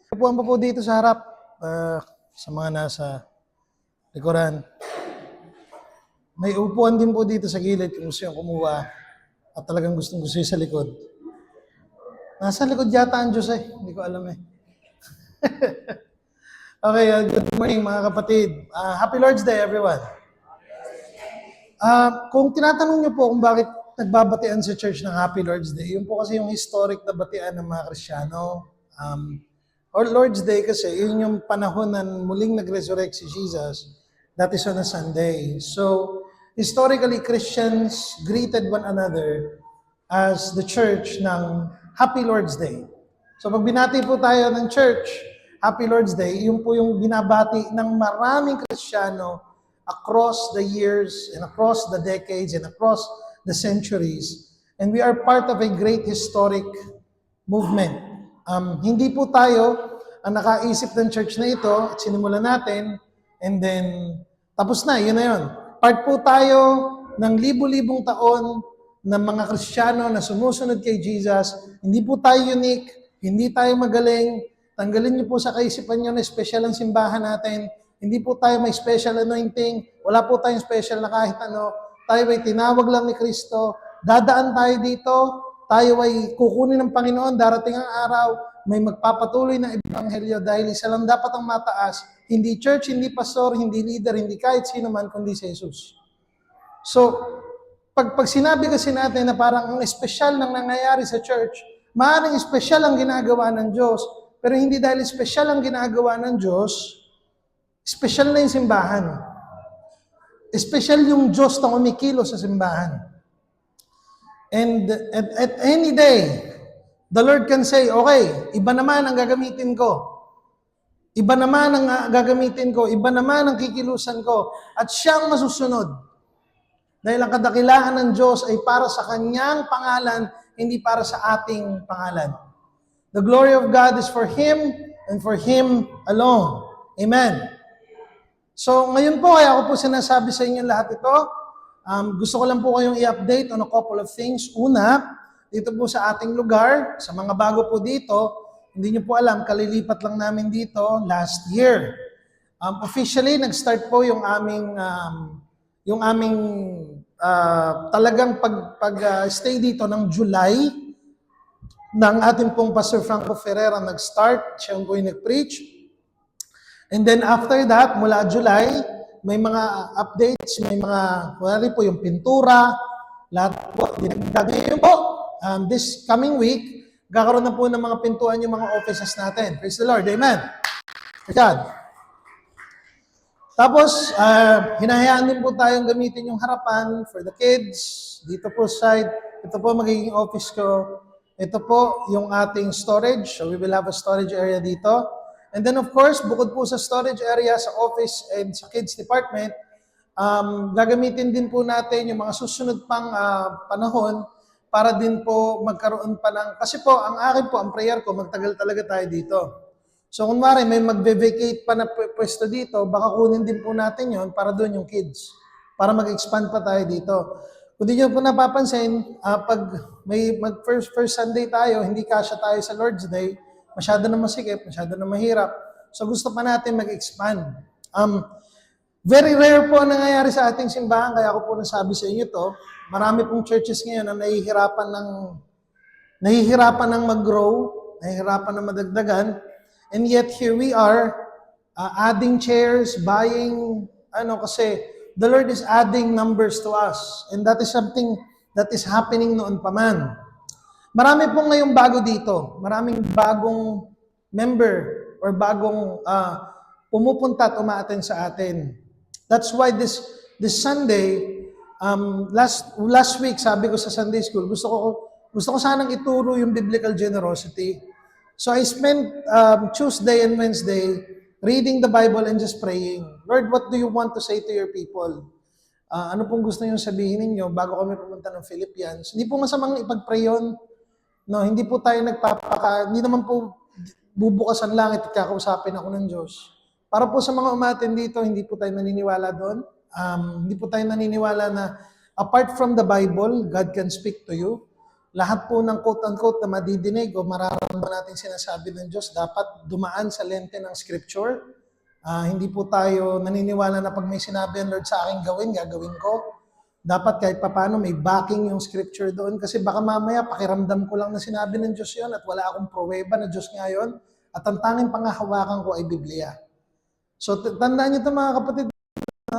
Upuan po dito sa harap, sa mga nasa likuran. May upuan din po dito sa gilid kung gusto yung kumuha at talagang gustong gusto sa likod. Nasa likod yata ang Diyos hindi ko alam Okay, good morning mga kapatid. Happy Lord's Day everyone. Kung tinatanong niyo po kung bakit nagbabatian sa church ng Happy Lord's Day, yun po kasi yung historic na batian ng mga Kristiyano. Or Lord's Day kasi, yun yung panahon na muling nag-resurrect si Jesus. That is on a Sunday. So, historically, Christians greeted one another as the church ng Happy Lord's Day. So, pag binati po tayo ng church, Happy Lord's Day, yun po yung binabati ng maraming Kristiyano across the years and across the decades and across the centuries. And we are part of a great historic movement. Hindi po tayo ang nakaisip ng church na ito at sinimulan natin and then tapos na, yun na yun. Part po tayo ng libu-libong taon ng mga Kristiyano na sumusunod kay Jesus. Hindi po tayo unique, hindi tayo magaling. Tanggalin niyo po sa kaisipan niyo na special ang simbahan natin. Hindi po tayo may special anointing. Wala po tayong special na kahit ano. Tayo ay tinawag lang ni Kristo. Dadaan tayo dito. Tayo ay kukunin ng Panginoon. Darating ang araw, may magpapatuloy ng ebanghelyo dahil isa lang dapat ang mataas. Hindi church, hindi pastor, hindi leader, hindi kahit sino man, kundi si Jesus. So, pag sinabi kasi natin na parang ang espesyal nang nangyayari sa church, maaaring espesyal ang ginagawa ng Diyos, pero hindi dahil espesyal ang ginagawa ng Diyos, espesyal na yung simbahan. Espesyal yung Diyos na umikilo sa simbahan. And at any day, the Lord can say, okay, iba naman ang gagamitin ko. Iba naman ang gagamitin ko. Iba naman ang kikilusan ko. At siyang masusunod. Dahil ang kadakilaan ng Diyos ay para sa kanyang pangalan, hindi para sa ating pangalan. The glory of God is for Him and for Him alone. Amen. So, ngayon po, kaya ako po sinasabi sa inyo lahat ito. Gusto ko lang po kayong i-update on a couple of things. Una, dito po sa ating lugar, sa mga bago po dito, hindi nyo po alam, kalilipat lang namin dito last year. Officially, nag-start po yung aming talagang pag-stay dito ng July ng ating pong Pastor Franco Ferreira nag-start. Siya po yung nag-preach. And then after that, mula July, may mga updates, may mga, wala po yung pintura, lahat po, dinagdag po. This coming week, kakaroon na po ng mga pintuan yung mga offices natin. Praise the Lord. Amen. Praise God. Tapos, hinahayaan din po tayong gamitin yung harapan for the kids. Dito po side, ito po magiging office ko. Ito po yung ating storage. So we will have a storage area dito. And then of course, bukod po sa storage area, sa office and sa kids department, gagamitin din po natin yung mga susunod pang panahon para din po magkaroon pa ng, kasi po, ang akin po, ang prayer ko, magtagal talaga tayo dito. So kunwari, may magbe-vacate pa na pwesto dito, baka kunin din po natin yon para doon yung kids, para mag-expand pa tayo dito. Kung di nyo po napapansin, pag may first Sunday tayo, hindi kasya tayo sa Lord's Day, masyado na masikip, masyado na mahirap. So gusto pa natin mag-expand. Very rare po ang nangyayari sa ating simbahan, kaya ako po nasabi sa inyo to. Marami pong churches ngayon na nahihirapan ng mag-grow, nahihirapan ng madagdagan, and yet here we are, adding chairs, buying, kasi the Lord is adding numbers to us. And that is something that is happening noon pa man. Marami pong ngayong bago dito. Maraming bagong member or bagong pumupunta at umaattend sa atin. That's why this Sunday, last week, sabi ko sa Sunday school, gusto ko sanang ituro yung biblical generosity. So I spent Tuesday and Wednesday reading the Bible and just praying. Lord, what do you want to say to your people? Ano pong gusto niyo sabihin ninyo bago kami pumunta ng Philippians? Hindi po masamang ipag-pray yun. No, hindi po tayo hindi naman po bubukas ang langit at kakausapin ako ng Diyos. Para po sa mga umattend dito, hindi po tayo naniniwala doon. Hindi po tayo naniniwala na apart from the Bible, God can speak to you. lahat po ng quote-unquote na madidinig o mararamdaman natin sinasabi ng Diyos, dapat dumaan sa lente ng Scripture. Hindi po tayo naniniwala na pag may sinabi ang Lord sa akin gawin, gagawin ko. Dapat kahit papano may backing yung Scripture doon kasi baka mamaya pakiramdam ko lang na sinabi ng Diyos yun at wala akong pruweba na Diyos nga yun at ang tanging pangahawakan ko ay Biblia. So tandaan niyo ito mga kapatid,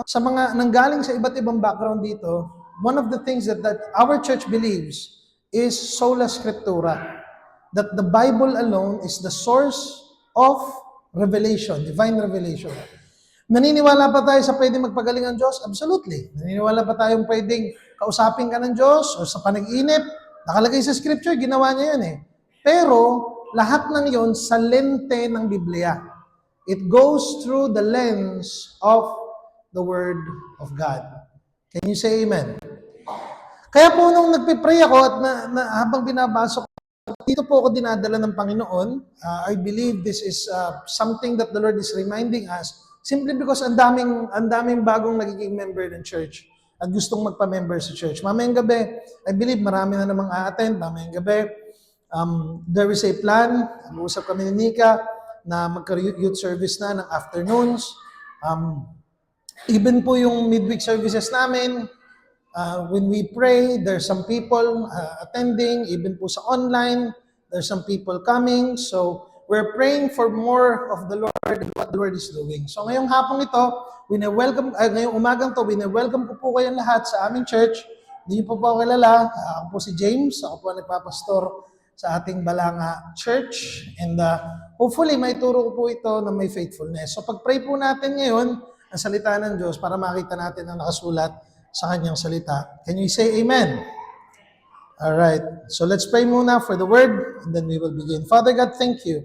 sa mga nanggaling sa iba't ibang background dito, one of the things that our church believes is sola scriptura. That the Bible alone is the source of revelation, divine revelation. Naniniwala pa tayo sa pwedeng magpagaling ang Diyos? Absolutely. Naniniwala pa tayong pwedeng kausapin ka ng Diyos o sa panag-inip? Nakalagay sa scripture, ginawa niya yan eh. Pero lahat ng yon sa lente ng Biblia. It goes through the lens of the Word of God. Can you say amen? Kaya po nung nagpipray ako at habang binabasa ko, dito po ako dinadala ng Panginoon. I believe this is something that the Lord is reminding us simply because ang daming bagong nagiging member ng church at gustong magpa-member sa church. Mamayang gabi, I believe marami na namang a-attend. Mamayang gabi, there is a plan. Nag-uusap kami ni Nika na magka-youth service na ng afternoons. Even po yung midweek services namin, when we pray, there's some people attending, even po sa online, there's some people coming. So, we're praying for more of the Lord and what the Lord is doing. So, ngayong hapong ito, ngayong umagang to, welcome ko po kayong lahat sa aming church. Hindi niyo po ako kilala. Ako po si James. Ako po nagpapastor sa ating Balanga Church. And hopefully, may turo ko po ito na may faithfulness. So, pag-pray po natin ngayon, ang salita ng Diyos para makita natin ang nakasulat sa kanyang salita. Can you say amen? All right. So let's pray muna for the word and then we will begin. Father God, thank you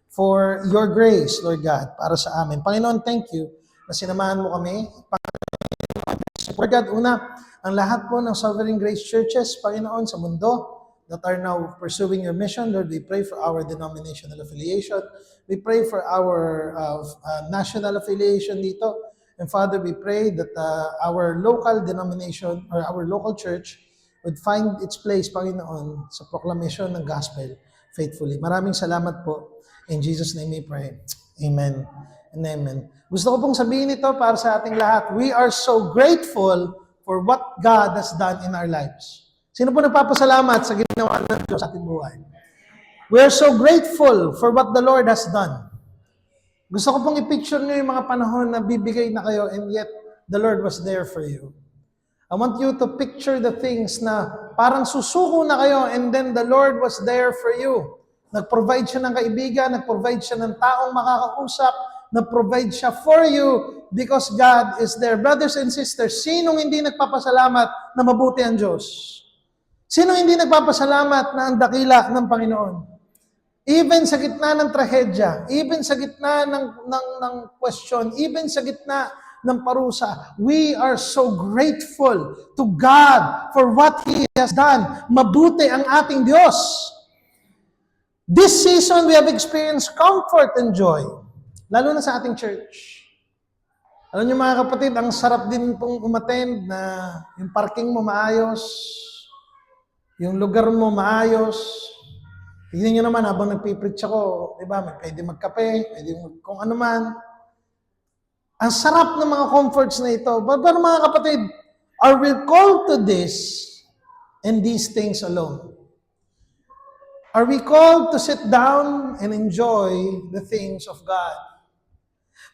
for your grace, Lord God, para sa amin. Panginoon, thank you na sinamahan mo kami. Lord God, una, ang lahat po ng Sovereign Grace Churches, Panginoon, sa mundo that are now pursuing your mission, Lord, we pray for our denominational affiliation. We pray for our national affiliation dito. And Father, we pray that our local denomination or our local church would find its place, Panginoon, sa proclamation ng gospel faithfully. Maraming salamat po. In Jesus' name we pray. Amen and amen. Gusto ko pong sabihin ito para sa ating lahat. We are so grateful for what God has done in our lives. Sino po nagpapasalamat sa ginawa ng Diyos sa ating buhay? We are so grateful for what the Lord has done. Gusto ko pong i-picture nyo yung mga panahon na bibigay na kayo and yet the Lord was there for you. I want you to picture the things na parang susuko na kayo and then the Lord was there for you. Nag-provide siya ng kaibigan, nag-provide siya ng taong makakausap, nag-provide siya for you because God is there. Brothers and sisters, sinong hindi nagpapasalamat na mabuti ang Diyos? Sinong hindi nagpapasalamat na ang dakila ng Panginoon? Even sa gitna ng trahedya, even sa gitna ng question, even sa gitna ng parusa, we are so grateful to God for what He has done. Mabuti ang ating Diyos. This season, we have experienced comfort and joy, lalo na sa ating church. Alam niyo mga kapatid, ang sarap din pong umattend na yung parking mo maayos, yung lugar mo maayos. Tignan nyo naman, habang nagpipreach ako, di ba, pwede magkape, pwede kung ano man. Ang sarap ng mga comforts na ito. Pero mga kapatid, are we called to this and these things alone? Are we called to sit down and enjoy the things of God?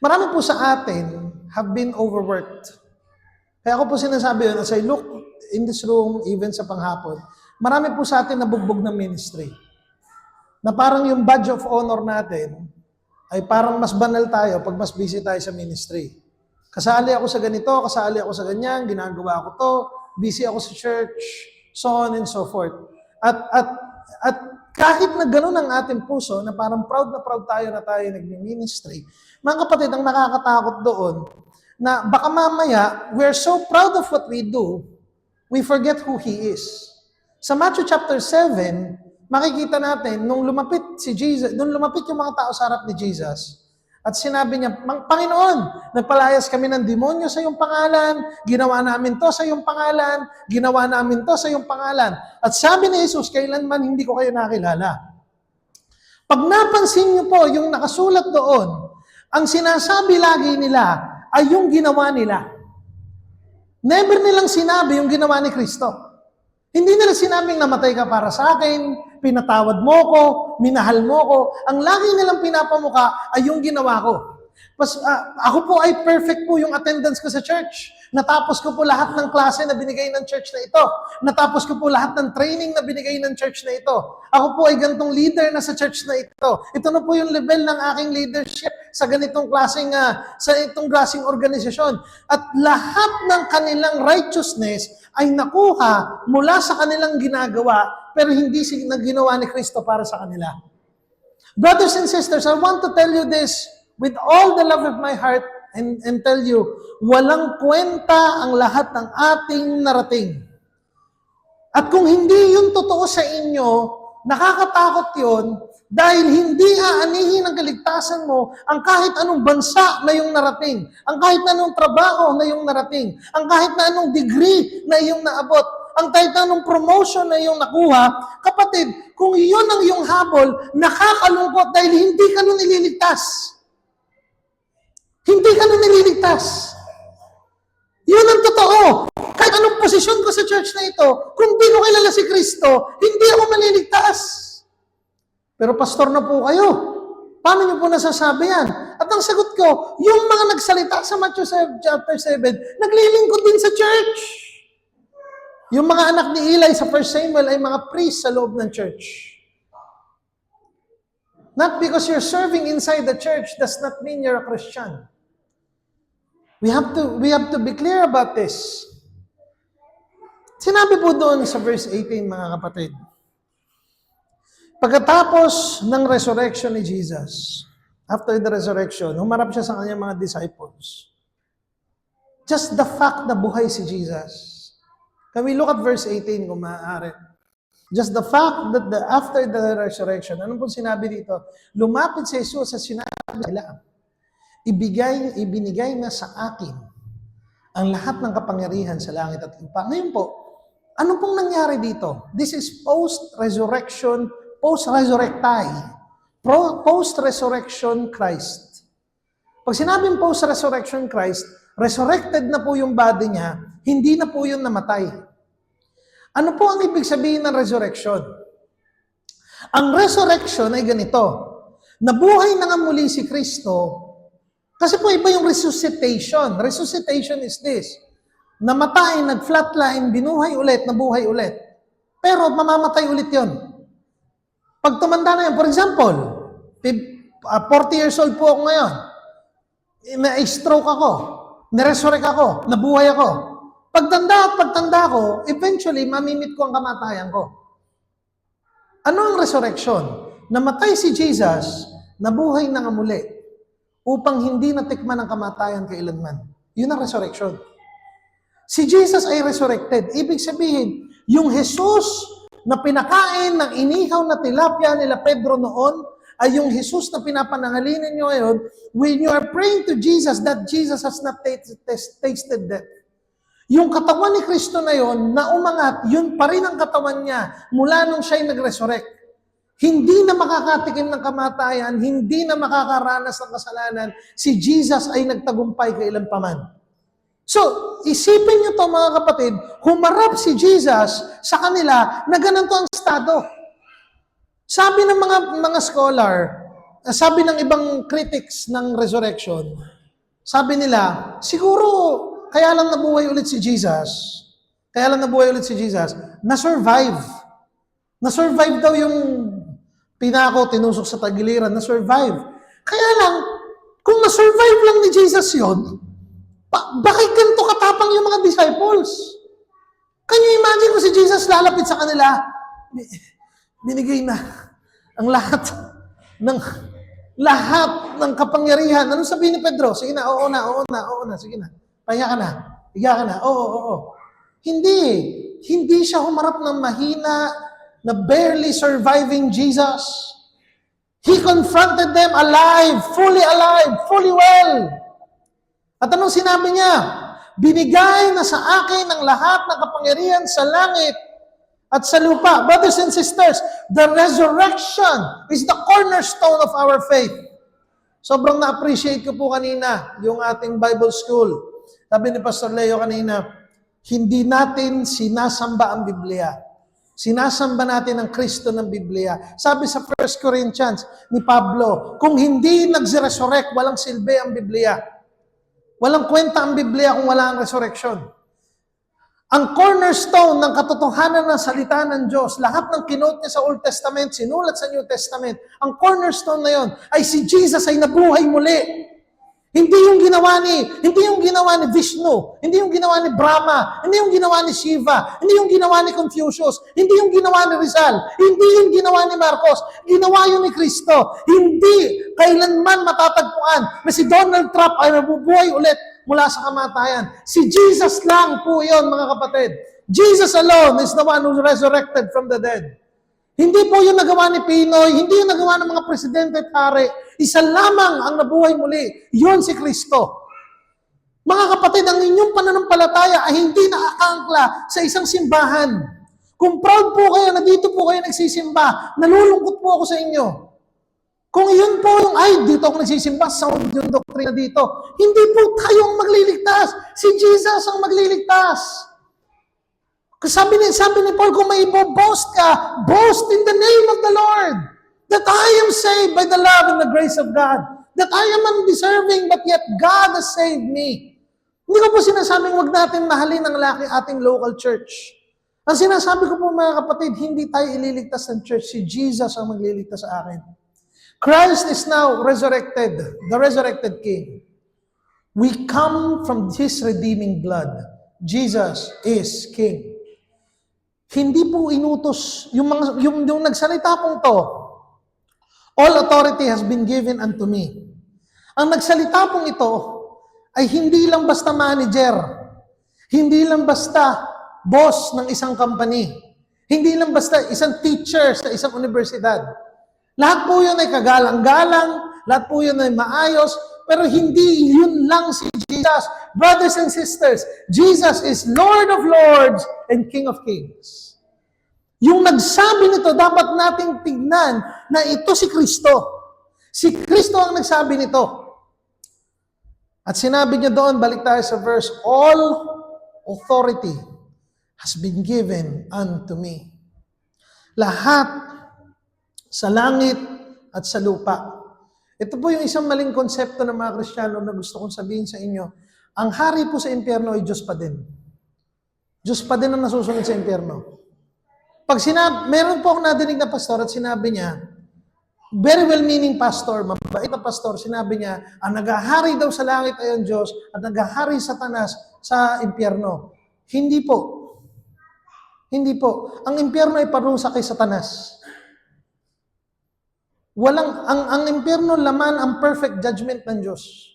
Marami po sa atin have been overworked. Kaya ako po sinasabi yun, as I look in this room, even sa panghapon, marami po sa atin nabugbog ng ministry. Na parang yung badge of honor natin ay parang mas banal tayo pag mas busy tayo sa ministry. Kasali ako sa ganito, kasali ako sa ganyan, ginagawa ko to, busy ako sa church, so on and so forth. At kahit na gano'n ang ating puso, na parang proud tayo na tayo nag-ministry, mga kapatid, ang nakakatakot doon, na baka mamaya, we're so proud of what we do, we forget who He is. Sa Matthew chapter 7, makikita natin, nung lumapit yung mga tao sa harap ni Jesus, At sinabi niya, Panginoon, nagpalayas kami ng demonyo sa iyong pangalan, ginawa namin to sa iyong pangalan, ginawa namin to sa iyong pangalan. At sabi ni Jesus, kailanman hindi ko kayo nakilala. Pag napansin niyo po yung nakasulat doon, ang sinasabi lagi nila ay yung ginawa nila. Never nilang sinabi yung ginawa ni Kristo. Hindi nila sinabing namatay ka para sa akin, pinatawad mo ko, minahal mo ko. Ang lagi nilang pinapamuka ay yung ginawa ko. Ako po ay perfect po yung attendance ko sa church. Natapos ko po lahat ng klase na binigay ng church na ito. Natapos ko po lahat ng training na binigay ng church na ito. Ako po ay ganitong leader na sa church na ito. Ito na po yung level ng aking leadership sa ganitong klaseng organisasyon. At lahat ng kanilang righteousness ay nakuha mula sa kanilang ginagawa, pero hindi ginawa ni Kristo para sa kanila. Brothers and sisters, I want to tell you this with all the love of my heart and tell you, walang kwenta ang lahat ng ating narating. At kung hindi yun totoo sa inyo, nakakatakot yun dahil hindi aanihin ang kaligtasan mo ang kahit anong bansa na yung narating, ang kahit anong trabaho na yung narating, ang kahit na anong degree na yung naabot, ang kahit anong promotion na yung nakuha. Kapatid, kung yun ang yung habol, nakakalungkot dahil hindi ka nun nililigtas. Hindi ka nun nililigtas. Yun ang totoo. Kahit anong posisyon ko sa church na ito, kung di ko kilala si Kristo, hindi ako maliligtas. Pero pastor na po kayo. Paano niyo po nasasabi yan? At ang sagot ko, yung mga nagsalita sa Matthew chapter 7, naglilingkod din sa church. Yung mga anak ni Eli sa 1 Samuel ay mga priest sa loob ng church. Not because you're serving inside the church does not mean you're a Christian. We have to be clear about this. Sinabi po doon sa verse 18, mga kapatid, pagkatapos ng resurrection ni Jesus, after the resurrection, humarap siya sa kanyang mga disciples. Just the fact na buhay si Jesus. Can we look at verse 18 kung maaari? Just the fact that after the resurrection, ano po sinabi dito? Lumapit si Jesus sa sinabi nila, ibinigay na sa akin ang lahat ng kapangyarihan sa langit at lupa. Ngayon po, ano pong nangyari dito? This is post-resurrection, post-resurrection Christ. Pag sinabing post-resurrection Christ, resurrected na po yung body niya, hindi na po yun namatay. Ano po ang ibig sabihin ng resurrection? Ang resurrection ay ganito, nabuhay na nga muli si Kristo, kasi po iba yung resuscitation. Resuscitation is this, namatay, nag-flatline, binuhay ulit, nabuhay ulit. Pero mamamatay ulit yon. Pag tumanda na yan, for example, 40 years old po ako ngayon, na-stroke ako, niresurrect ako, nabuhay ako. Pagtanda ko, eventually, mamimit ko ang kamatayan ko. Ano ang resurrection? Namatay si Jesus, nabuhay na nga muli, upang hindi natikman ang kamatayan kailanman. Yun ang resurrection. Si Jesus ay resurrected. Ibig sabihin, yung Jesus na pinakain ng inihaw na tilapia nila Pedro noon, ay yung Jesus na pinapanangalinin nyo ngayon, when you are praying to Jesus, that Jesus has not tasted death. Yung katawan ni Kristo na yon, na umangat, yun pa rin ang katawan niya mula nung siya'y nag-resurrect. Hindi na makakatikim ng kamatayan, hindi na makakaranas ng kasalanan, si Jesus ay nagtagumpay kailanpaman. So, isipin niyo to mga kapatid, humarap si Jesus sa kanila na ganito ang estado. Sabi ng mga scholar, sabi ng ibang critics ng resurrection, sabi nila, siguro kaya lang nabuhay ulit si Jesus, na-survive. Na-survive daw yung pinako, tinusok sa tagiliran, na-survive. Kaya lang, kung na-survive lang ni Jesus yon, bakit ganito katapang yung mga disciples? Can you imagine kung si Jesus lalapit sa kanila, binigay na ang lahat ng kapangyarihan. Anong sabihin ni Pedro? Sige na, oo na, sige na. Pahiya ka na, oo. Hindi siya humarap ng mahina, na barely surviving Jesus. He confronted them alive, fully well. At anong sinabi niya? Binigay na sa akin ang lahat ng kapangyarihan sa langit at sa lupa. Brothers and sisters, the resurrection is the cornerstone of our faith. Sobrang na-appreciate ko po kanina yung ating Bible school. Sabi ni Pastor Leo kanina, hindi natin sinasamba ang Biblia. Sinasamba natin ang Kristo ng Biblia. Sabi sa 1 Corinthians ni Pablo, kung hindi nag-resurrect, walang silbi ang Biblia. Walang kwenta ang Biblia kung wala ang resurrection. Ang cornerstone ng katotohanan ng salita ng Diyos, lahat ng kinote niya sa Old Testament, sinulat sa New Testament, ang cornerstone na yon ay si Jesus ay nabuhay muli. Hindi yung ginawa ni Vishnu, hindi yung ginawa ni Brahma, hindi yung ginawa ni Shiva, hindi yung ginawa ni Confucius, hindi yung ginawa ni Rizal, hindi yung ginawa ni Marcos, ginawa yun ni Kristo. Hindi kailanman matatagpuan na si Donald Trump ay mabubuhay ulit mula sa kamatayan. Si Jesus lang po yun, mga kapatid. Jesus alone is the one who resurrected from the dead. Hindi po yung nagawa ni Pinoy, hindi yung nagawa ng mga presidente at hari. Isa lamang ang nabuhay muli. Yun si Kristo. Mga kapatid, ang inyong pananampalataya ay hindi nakakaangkla sa isang simbahan. Kung proud po kayo na dito po kayo nagsisimba, nalulungkot po ako sa inyo. Kung yun po yung, ay, dito ako nagsisimba, sound yung doktrina dito. Hindi po tayo ang magliligtas. Si Jesus ang magliligtas. Sabi ni Paul, kung may boast ka, boast in the name of the Lord. That I am saved by the love and the grace of God. That I am undeserving, but yet God has saved me. Hindi ko po sinasabing huwag natin mahalin ang ating local church. Ang sinasabi ko po mga kapatid, hindi tayo ililigtas ng church. Si Jesus ang magliligtas sa akin. Christ is now resurrected, the resurrected King. We come from His redeeming blood. Jesus is King. Hindi po inutos, yung nagsalita pong to, all authority has been given unto me. Ang nagsalita pong ito ay hindi lang basta manager, hindi lang basta boss ng isang company, hindi lang basta isang teacher sa isang universidad. Lahat po yun ay kagalang-galang, lahat po yun ay maayos, pero hindi yun lang si Jesus. Brothers and sisters, Jesus is Lord of Lords and King of Kings. Yung nagsabi nito, dapat nating tignan na ito si Kristo. Si Kristo ang nagsabi nito. At sinabi niya doon, balik tayo sa verse, all authority has been given unto me. Lahat sa langit at sa lupa. Ito po yung isang maling konsepto ng mga Kristiyano na gusto kong sabihin sa inyo. Ang hari po sa impyerno ay Diyos pa din. Diyos pa din ang nasusunod sa impyerno. Pag meron po akong nadinig na pastor at sinabi niya, very well-meaning pastor, mabait na pastor, sinabi niya, ang naghahari daw sa langit ay ang Diyos at naghahari Satanas sa impyerno. Hindi po. Hindi po. Ang impyerno ay parusa kay Satanas. Ang impyerno laman ang perfect judgment ng Diyos.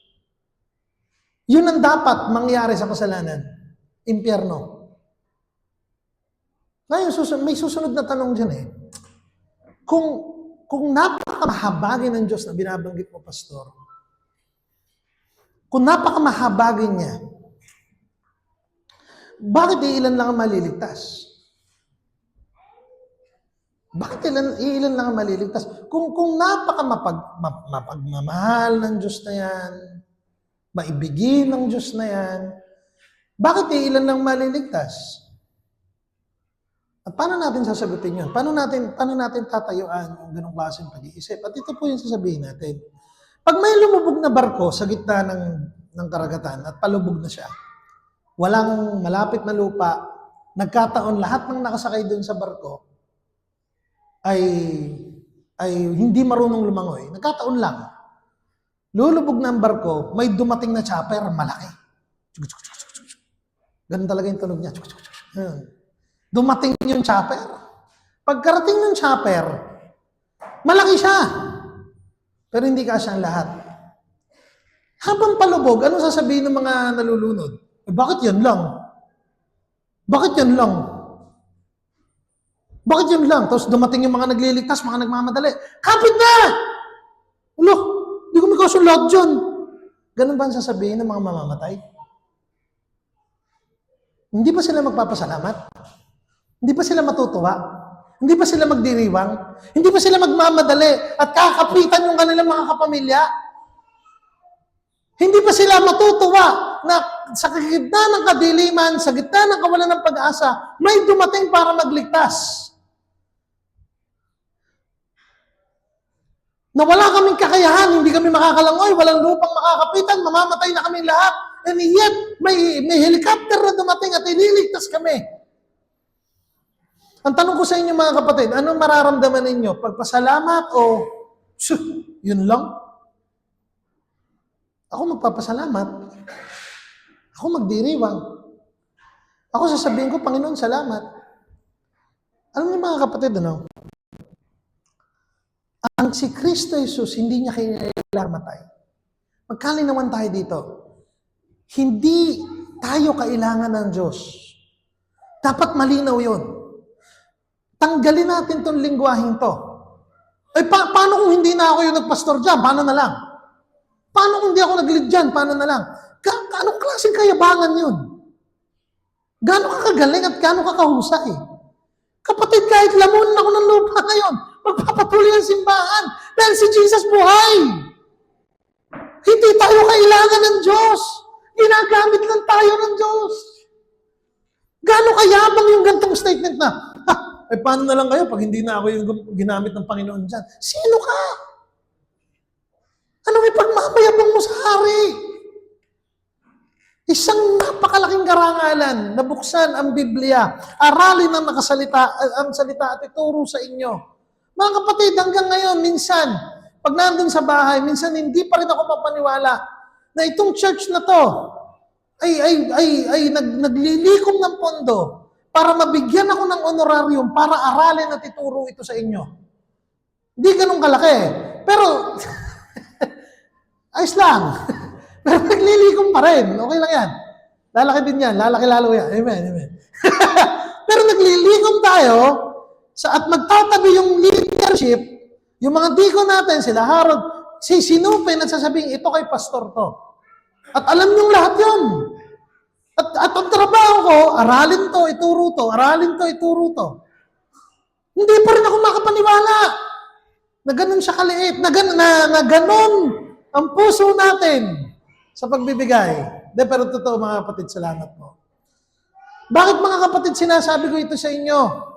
Yun ang dapat mangyari sa kasalanan. Impyerno. Ngayon, may susunod na tanong dyan eh. Kung napakamahabagin ng Diyos na binabanggit mo, Pastor, kung napakamahabagin niya, bakit iilan lang ang maliligtas? Bakit ilan lang ang maliligtas? Kung mapagmamahal ng Diyos na yan, maibigin ng Diyos na yan, bakit ilan lang maliligtas? At paano natin sasagutin yun? Paano natin tatayuan yung ganong klaseng pag-iisip? At ito po yung sasabihin natin. Pag may lumubog na barko sa gitna ng karagatan at palubog na siya, walang malapit na lupa, nagkataon lahat ng nakasakay doon sa barko, ay hindi marunong lumangoy. Nagkataon lang. Lulubog na ang barko, may dumating na chopper, malaki. Ganun talaga yung tunog niya. Dumating yung chopper. Pagkarating ng chopper, malaki siya. Pero hindi kasya ang lahat. Habang palubog, ano sasabihin ng mga nalulunod? Bakit yan lang? Bakit yan lang? Bakit yun lang? Tapos dumating yung mga nagliligtas, mga nagmamadali. Kapit na! Ulo, di ko may kasunod dyan. Ganun ba ang sasabihin ng mga mamamatay? Hindi ba sila magpapasalamat? Hindi ba sila matutuwa? Hindi ba sila magdiriwang? Hindi ba sila magmamadali at kakapitan yung kanilang mga kapamilya? Hindi ba sila matutuwa na sa gitna ng kadiliman, sa gitna ng kawalan ng pag-asa, may dumating para magligtas? Na wala kaming kakayahan, hindi kami makakalangoy, walang lupang makakapitan, mamamatay na kami lahat. And yet, may helicopter na dumating at ililigtas kami. Ang tanong ko sa inyo mga kapatid, anong mararamdaman ninyo? Pagpasalamat o yun lang? Ako magpapasalamat. Ako magdiriwang. Ako sasabihin ko, Panginoon, salamat. Alam niyo mga kapatid, ano? Ang si Kristo Jesus, hindi niya kailangan matay. Magkalinawan tayo dito. Hindi tayo kailangan ng Diyos. Dapat malinaw yun. Tanggalin natin tong lingwaheng to. Paano kung hindi na ako yung nagpastor dyan? Paano na lang? Paano kung hindi ako nag-lead dyan? Paano na lang? Anong klaseng kayabangan yun? Gaano ka kagaling at gaano ka kahusay? Kapatid, kahit lamunin ako ng lupa ngayon, magpapatuloy ang simbahan dahil si Jesus buhay. Hindi tayo kailangan ng Diyos. Ginagamit lang tayo ng Diyos. Gaano kayabang yung gantong statement na, paano na lang kayo pag hindi na ako yung ginamit ng Panginoon dyan? Sino ka? Ano may pagmamayabang mo sa hari? Isang napakalaking karangalan na buksan ang Biblia, aralin ang nakasalita, ang salita at ituro sa inyo. Mga kapatid, hanggang ngayon, minsan, pag nandun sa bahay, minsan hindi pa rin ako mapaniwala na itong church na to ay naglilikom ng pondo para mabigyan ako ng honorarium para aralin at ituro ito sa inyo. Hindi ganun kalaki. Pero, ayos lang. Pero naglilikom pa rin. Okay lang yan. Lalaki din yan. Lalaki lalo yan. Amen, amen. Pero naglilikom tayo at magtatabi yung leadership, yung mga diko natin, sila Harold, sinupin at sasabing, ito kay pastor to. At alam niyong lahat yun. At ang trabaho ko, aralin to, ituro to, aralin to, ituro to. Hindi pa rin ako makapaniwala na ganun siya kaliit, na ganun ang puso natin sa pagbibigay. De, pero totoo mga kapatid, salamat po. Bakit mga kapatid sinasabi ko ito sa inyo?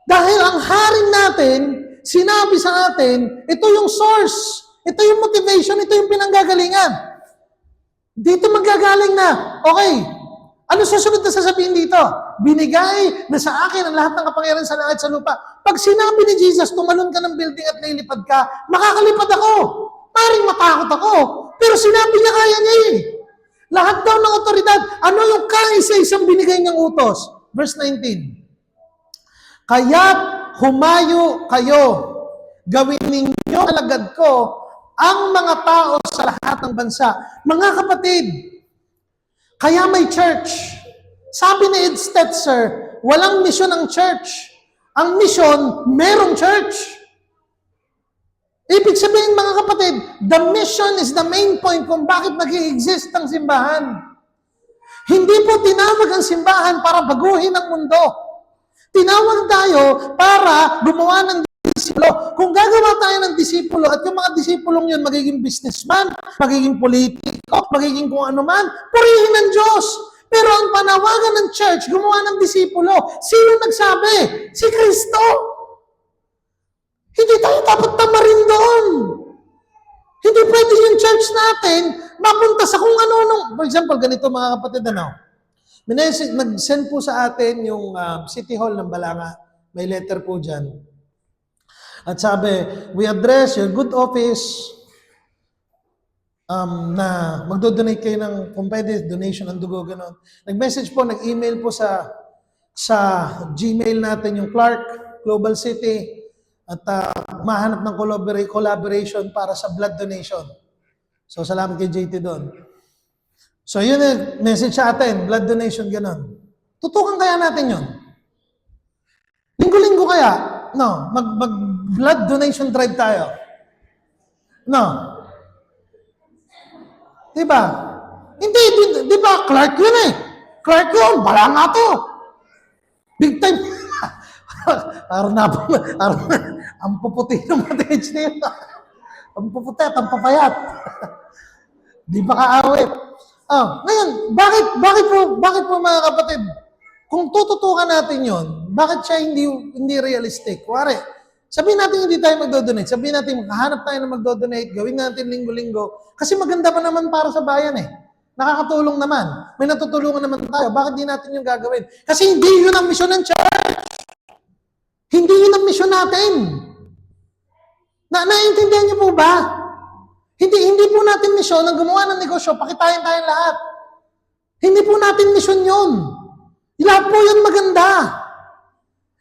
Dahil ang haring natin, sinabi sa atin, ito yung source, ito yung motivation, ito yung pinanggagalingan. Dito magagaling na, okay, ano susunod na sasabihin dito? Binigay na sa akin ang lahat ng kapangyarihan sa langit sa lupa. Pag sinabi ni Jesus, tumalon ka ng building at lilipad ka, makakalipad ako. Maring matakot ako. Pero sinabi niya kaya niya eh. Lahat daw ng otoridad, ano yung kaisa-isang binigay niyang utos? Verse 19. Kaya't humayo kayo, gawin ninyo alagad ko ang mga tao sa lahat ng bansa. Mga kapatid, kaya may church. Sabi ni Ed Stetzer, walang misyon ang church. Ang misyon, merong church. Ibig sabihin mga kapatid, the mission is the main point kung bakit nag-i-exist ang simbahan. Hindi po tinawag ang simbahan para baguhin ang mundo. Tinawag tayo para gumawa ng disipulo. Kung gagawa tayo ng disipulo at yung mga disipulong yun magiging businessman, magiging politiko, magiging kung ano man, purihin ng Diyos. Pero ang panawagan ng church, gumawa ng disipulo. Sino nagsabi? Si Kristo. Hindi tayo dapat tamarin doon. Hindi pwede yung church natin mapunta sa kung ano-ano. For example, ganito mga kapatid, nag-send po sa atin yung City Hall ng Balanga. May letter po dyan. At sabi, we address your good office na magdo-donate kayo ng, kung pwede, donation ng dugo, gano'n. Nag-message po, nag-email po sa Gmail natin yung Clark, Global City, at mahanap ng collaboration para sa blood donation. So, salamat kay JT doon. So, yun message sa atin, blood donation, gano'n. Tutukan kaya natin yun. Linggo-linggo kaya? No. Mag-blood donation drive tayo. No. Diba? Hindi, di ba? Clark yun eh. Clark yun. Bala nga to. Big time. Ang puputi ng mga na yun. Ang puputi at ang papayat. Di ba kaawit? Ngayon, bakit po mga kapatid, kung tututukan natin yon, bakit siya hindi realistic? Kuwari, sabihin natin hindi tayo magdodonate. Sabihin natin, maghahanap tayo na magdodonate, gawin natin linggo-linggo. Kasi maganda pa naman para sa bayan eh. Nakakatulong naman. May natutulungan naman tayo. Bakit di natin yung gagawin? Kasi hindi yun ang misyon ng church. Hindi yun ang misyon natin. Naiintindihan niyo po ba? Hindi po natin misyon ang gumawa ng negosyo, pakitain tayong lahat. Hindi po natin misyon yun. Lahat po yun maganda.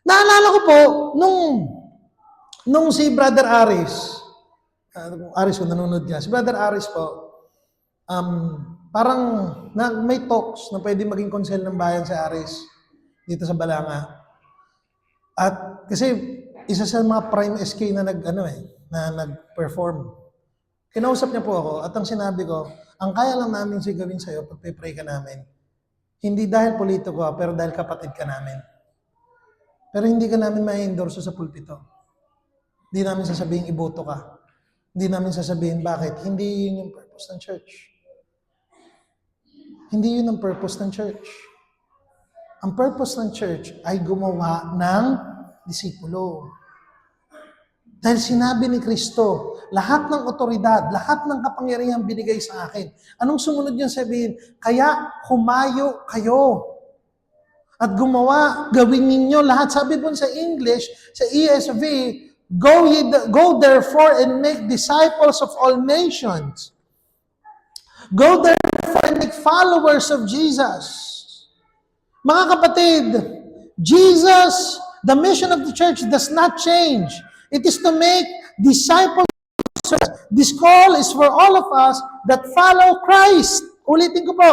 Naalala ko po, nung si Brother Aris, Aris kung nanonood niya, si Brother Aris po, parang may talks na pwede maging konsel ng bayan si Aris dito sa Balanga. At kasi isa sa mga prime SK na nag-perform. Kinausap niya po ako at ang sinabi ko, ang kaya lang namin sigawin sa'yo pag pray ka namin, hindi dahil politiko ka, pero dahil kapatid ka namin. Pero hindi ka namin ma-endorse sa pulpito. Hindi namin sasabihin iboto ka. Hindi namin sasabihin bakit. Hindi yun yung purpose ng church. Hindi yun ang purpose ng church. Ang purpose ng church ay gumawa ng disipulo. Dahil sinabi ni Kristo, lahat ng otoridad, lahat ng kapangyarihan binigay sa akin. Anong sumunod yung sabihin? Kaya humayo kayo. At gawin ninyo lahat. Sabi po sa English, sa ESV, go therefore and make disciples of all nations. Go therefore and make followers of Jesus. Mga kapatid, Jesus, the mission of the church does not change. It is to make disciples. This call is for all of us that follow Christ. Ulitin ko po.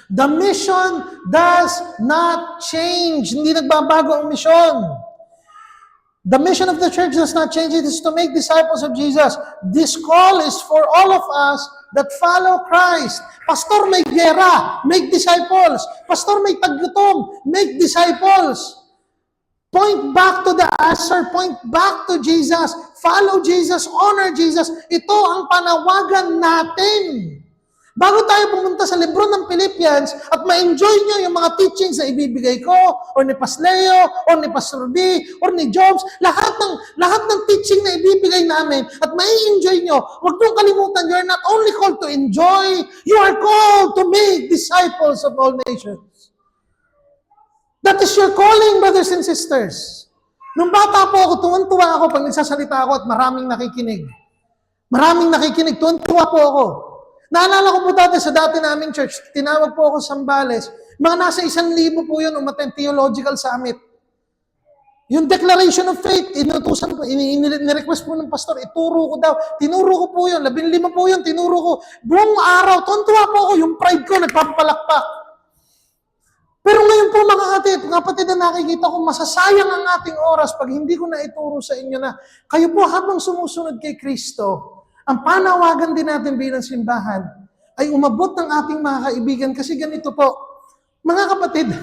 The mission does not change. Hindi nagbabago ang mission. The mission of the church does not change. It is to make disciples of Jesus. This call is for all of us that follow Christ. Pastor, may gera. Make disciples. Pastor, may taggutom. Make disciples. Point back to the answer. Point back to Jesus. Follow Jesus. Honor Jesus. Ito ang panawagan natin. Bago tayo pumunta sa libro ng Philippians at ma-enjoy nyo yung mga teachings na ibibigay ko, or ni Pasleo, or ni Pastor B, or ni Jobs, lahat ng teaching na ibibigay namin at ma-enjoy nyo, huwag nyo kalimutan, you're not only called to enjoy, you are called to make disciples of all nations. That is your calling, brothers and sisters. Nung bata po ako, tuwan-tuwa ako pag nagsasalita ako at maraming nakikinig. Tuwan-tuwa po ako. Naalala ko po dati sa dati naming church, tinawag po ako sa Sambales, mga nasa 1,000 po yun umattend theological summit. Yung declaration of faith, inutusan ko, ni-request po ng pastor, ituro ko daw. Tinuro ko po yun, 15 po yun, tinuro ko. Buong araw, tuwan-tuwa po ako, yung pride ko, nagpapalakpak. Pero ngayon po mga kapatid na nakikita ko, masasayang ang ating oras pag hindi ko na ituro sa inyo na kayo po habang sumusunod kay Kristo, ang panawagan din natin bilang simbahan ay umabot ng ating mga kaibigan kasi ganito po, mga kapatid,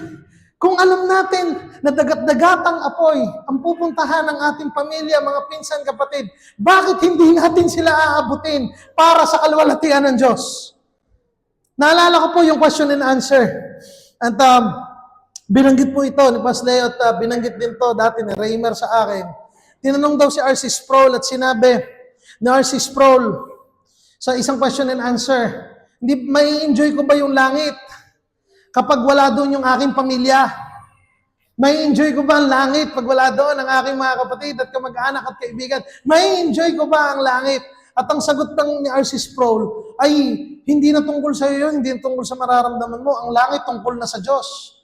kung alam natin na dagat-dagatang apoy ang pupuntahan ng ating pamilya, mga pinsan kapatid, bakit hindi natin sila aabutin para sa kalwalhatian ng Diyos? Naalala ko po yung question and answer. At binanggit po ito ni Pastor Leo at binanggit din to dati ni Raymer sa akin. Tinanong daw si R.C. Sproul at sinabi ni R.C. Sproul sa isang question and answer, may enjoy ko ba yung langit kapag wala doon yung aking pamilya? May enjoy ko ba ang langit pag wala doon ang aking mga kapatid at kamag-anak at kaibigan? May enjoy ko ba ang langit? At ang sagot ng ni R.C. Sproul ay hindi na tungkol sa iyo yun, hindi na tungkol sa mararamdaman mo. Ang langit tungkol na sa Diyos.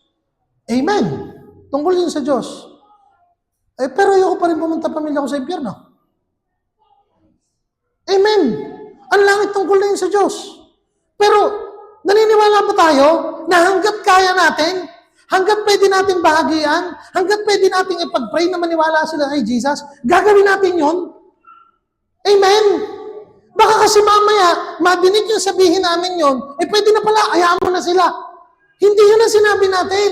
Amen. Tungkol yun sa Diyos. Pero ayoko pa rin pumunta pamilya ko sa impyerno. Amen. Ang langit tungkol na yun sa Diyos. Pero naniniwala ba tayo na hanggat kaya natin, Hanggat pwede natin bahagian, hanggat pwede natin ipag-pray na maniwala sila kay Jesus, gagawin natin yon. Amen? Baka kasi mamaya, madinig yung sabihin namin yon, pwede na pala, hayaan mo na sila. Hindi yun ang sinabi natin.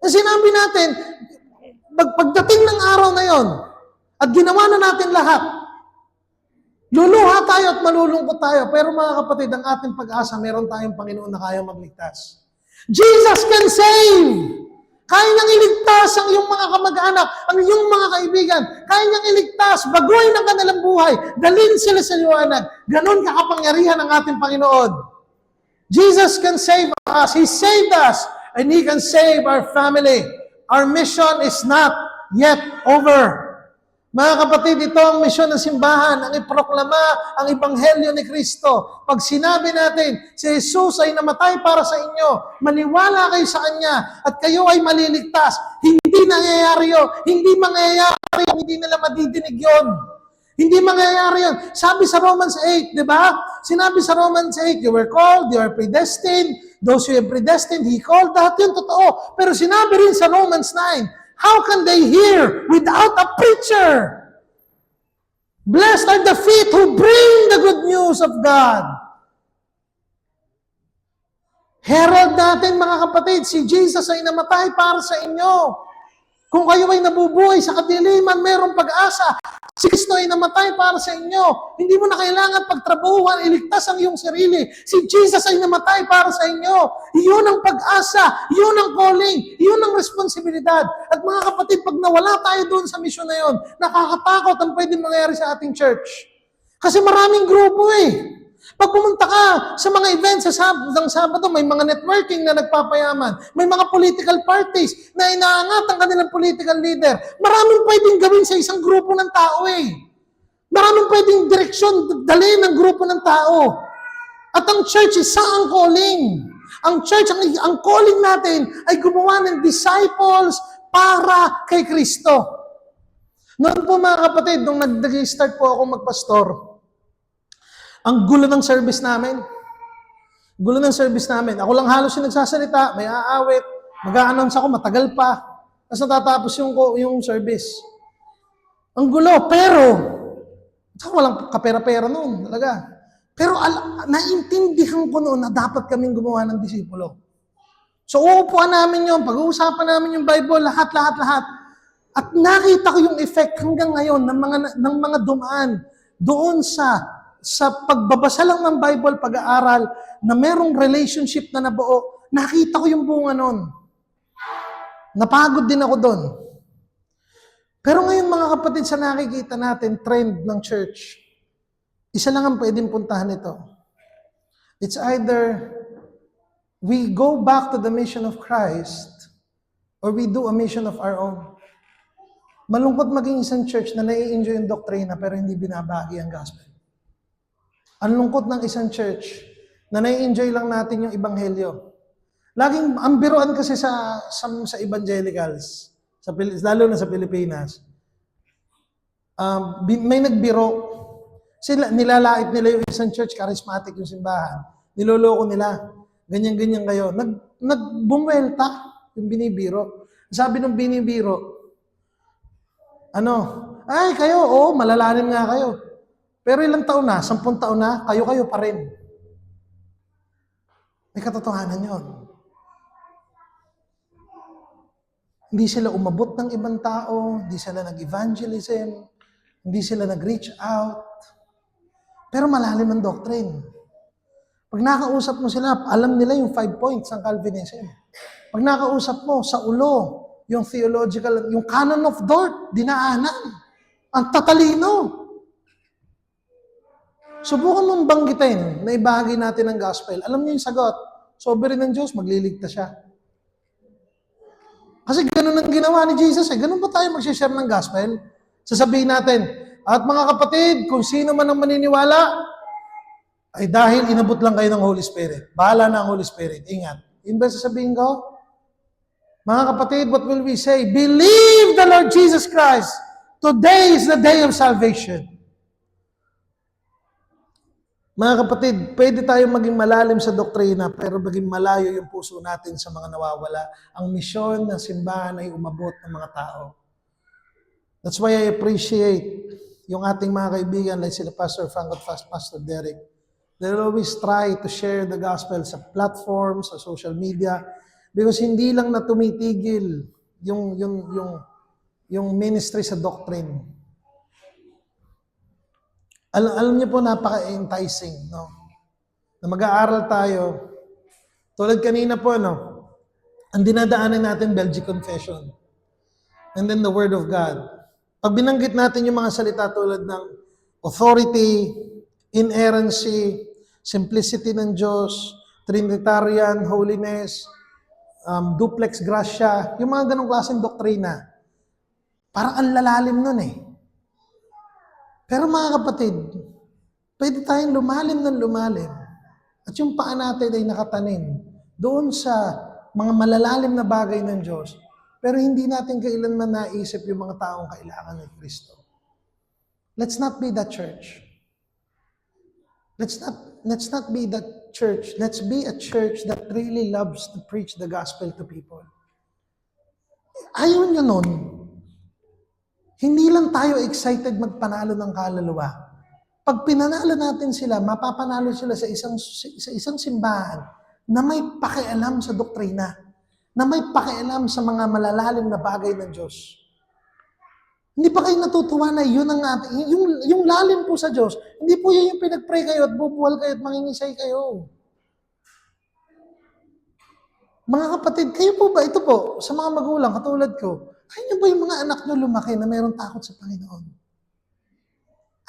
Ang sinabi natin, pagdating ng araw na yon, at ginawa na natin lahat, luluha tayo at malulungkot tayo. Pero mga kapatid, ang ating pag-asa, meron tayong Panginoon na kaya magligtas. Jesus can save! Kaya niyang iligtas ang iyong mga kamag-anak, ang iyong mga kaibigan. Kaya niyang iligtas, baguhin ang kanilang buhay, dalhin sila sa liwanag. Ganon kakapangyarihan ang ating Panginoon. Jesus can save us. He saved us, and He can save our family. Our mission is not yet over. Mga kapatid, ito ang misyon ng simbahan, ang iproklama ang Ebanghelyo ni Kristo. Pag sinabi natin, si Jesus ay namatay para sa inyo, maniwala kayo sa Kanya, at kayo ay maliligtas, hindi nangyayari yun, hindi mangyayari yun, hindi nila madidinig yun. Hindi mangyayari yun. Sabi sa Romans 8, di ba? Sinabi sa Romans 8, you were called, you are predestined, those who are predestined, He called, lahat yun totoo. Pero sinabi rin sa Romans 9, how can they hear without a preacher? Blessed are the feet who bring the good news of God. Herald natin mga kapatid, si Jesus ay namatay para sa inyo. Kung kayo ay nabubuhay sa kadiliman, mayroong pag-asa. Si Kristo ay namatay para sa inyo. Hindi mo na kailangan pagtrabahuhan, iligtas ang iyong sarili. Si Jesus ay namatay para sa inyo. Iyon ang pag-asa, iyon ang calling, iyon ang responsibilidad. At mga kapatid, pag nawala tayo doon sa misyon na yun, nakakatakot ang pwedeng mangyari sa ating church. Kasi maraming grupo eh. Pag pumunta ka sa mga events ng Sabado, may mga networking na nagpapayaman. May mga political parties na inaangat ang kanilang political leader. Maraming pwedeng gawin sa isang grupo ng tao eh. Maraming pwedeng direksyon dalhin ng grupo ng tao. At ang church, isa ang calling. Ang church, ang calling natin ay gumawa ng disciples para kay Kristo. Noon po mga kapatid, nung nag-start po ako magpastor, ang gulo ng service namin. Gulo ng service namin. Ako lang halos yung nagsasalita, may aawit, mag-a-announce ako, matagal pa. Tapos natatapos yung service. Ang gulo, pero, walang kapera-pera noon, talaga. Pero naintindihan ko noon na dapat kaming gumawa ng disipulo. So uupuan namin yun, pag-uusapan namin yung Bible, lahat. At nakita ko yung effect hanggang ngayon ng mga dumaan doon sa pagbabasa lang ng Bible, pag-aaral, na merong relationship na nabuo, nakita ko yung bunga nun. Napagod din ako doon. Pero ngayon mga kapatid, sa nakikita natin, trend ng church, isa lang ang pwedeng puntahan ito. It's either we go back to the mission of Christ or we do a mission of our own. Malungkot maging isang church na nai-enjoy yung doktrina pero hindi binabahagi ang gospel. Ang lungkot ng isang church na nai-enjoy lang natin yung ebanghelyo. Laging, ang biruan kasi sa evangelicals, lalo na sa Pilipinas, may nagbiro, nilalait nila yung isang church, charismatic yung simbahan, niloloko nila, ganyan-ganyan kayo. Nagbumwelta yung binibiro. Sabi ng binibiro, ay kayo, malalalim nga kayo. Pero ilang taon na, 10 taon na, kayo-kayo pa rin. May katotohanan yun. Hindi sila umabot ng ibang tao, hindi sila nag-evangelism, hindi sila nag-reach out. Pero malalim ang doctrine. Pag nakausap mo sila, alam nila yung 5 points ng Calvinism. Pag nakausap mo sa ulo, yung theological, yung canon of Dort, dinaanan. Ang tatalino. Subukan mong banggitin na ibahagi natin ang gospel. Alam niyo yung sagot. Sovereign ng Diyos, magliligtas siya. Kasi ganun ang ginawa ni Jesus. Ganun ba tayo mag-share ng gospel? Sasabihin natin, at mga kapatid, kung sino man ang maniniwala, ay dahil inabot lang kayo ng Holy Spirit. Bahala na ang Holy Spirit. Ingat. Yun ba sasabihin ko? Mga kapatid, what will we say? Believe the Lord Jesus Christ. Today is the day of salvation. Mga kapatid, pwede tayong maging malalim sa doktrina, pero maging malayo yung puso natin sa mga nawawala. Ang misyon ng simbahan ay umabot ng mga tao. That's why I appreciate yung ating mga kaibigan like sila Pastor Frank at Pastor Derek. They'll always try to share the gospel sa platforms, sa social media, because hindi lang na tumitigil yung ministry sa doctrine. Alam niyo po, napaka-enticing, no? Na mag-aaral tayo. Tulad kanina po, no? Ang dinadaanan natin, Belgic Confession. And then the Word of God. Pag binanggit natin yung mga salita tulad ng authority, inerrancy, simplicity ng Diyos, Trinitarian, holiness, duplex gratia, yung mga ganong klaseng doktrina. Parang ang lalalim nun eh. Pero mga kapatid, pwede tayong lumalim ng lumalim. At yung paa natin ay nakatanim doon sa mga malalalim na bagay ng Diyos. Pero hindi natin kailanman naisip yung mga taong kailangan ng Kristo. Let's not be that church. Let's not be that church. Let's be a church that really loves to preach the gospel to people. Ayaw nyo nun, hindi lang tayo excited magpanalo ng kaluluwa. Pag pinanalo natin sila, mapapanalo sila sa isang simbahan na may pakialam sa doktrina, na may pakialam sa mga malalalim na bagay ng Diyos. Hindi pa kayo natutuwa na yun ang ating, yung lalim po sa Diyos, hindi po yun yung pinag-pray kayo at bubuwal kayo at mangingisay kayo. Mga kapatid, kayo po ba, ito po, sa mga magulang, katulad ko, ayaw ba yung mga anak nyo lumaki na mayroong takot sa Panginoon?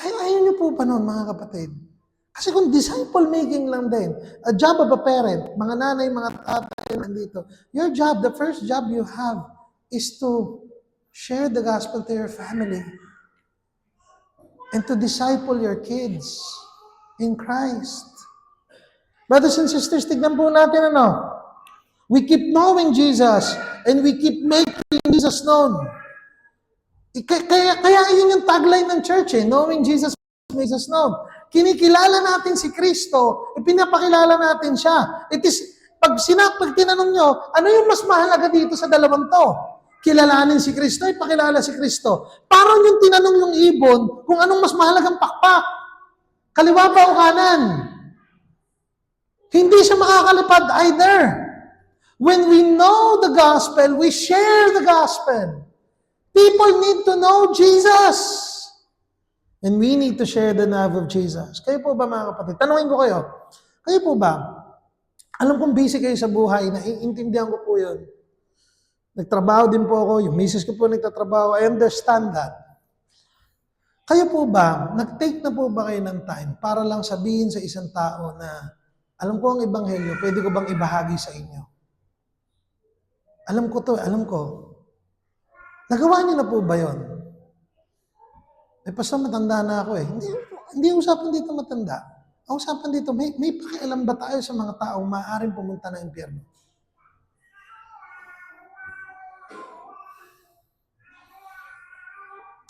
Ayaw nyo po pa noon, mga kapatid. Kasi kung disciple-making lang din, a job of a parent, mga nanay, mga tatay nandito, your job, the first job you have is to share the gospel to your family and to disciple your kids in Christ. Brothers and sisters, tignan po natin we keep knowing Jesus and we keep making Jesus known. Kaya yun yung tagline ng church knowing Jesus makes us known. Kinikilala natin si Kristo, ipinapakilala natin siya. It is, pag tinanong nyo, ano yung mas mahalaga dito sa dalawang to? Kilalanin si Kristo, ipakilala si Kristo. Parang yung tinanong yung ibon, kung anong mas mahalagang pakpak. Kaliwa ba o kanan? Hindi siya makakalipad either. When we know the gospel, we share the gospel. People need to know Jesus. And we need to share the love of Jesus. Kayo po ba, mga kapatid? Tanungin ko kayo. Kayo po ba? Alam kong busy kayo sa buhay, naiintindihan ko po yun. Nagtrabaho din po ako, yung misis ko po nagtatrabaho, I understand that. Kayo po ba, nag-take na po ba kayo ng time para lang sabihin sa isang tao na, alam ko ang ebanghelyo, pwede ko bang ibahagi sa inyo? Alam ko to, alam ko. Nagawa niyo na po ba yun? Pastor, matanda na ako Hindi usapan dito matanda. Ang usapan dito, may pakialam ba tayo sa mga taong maaaring pumunta ng impyerno?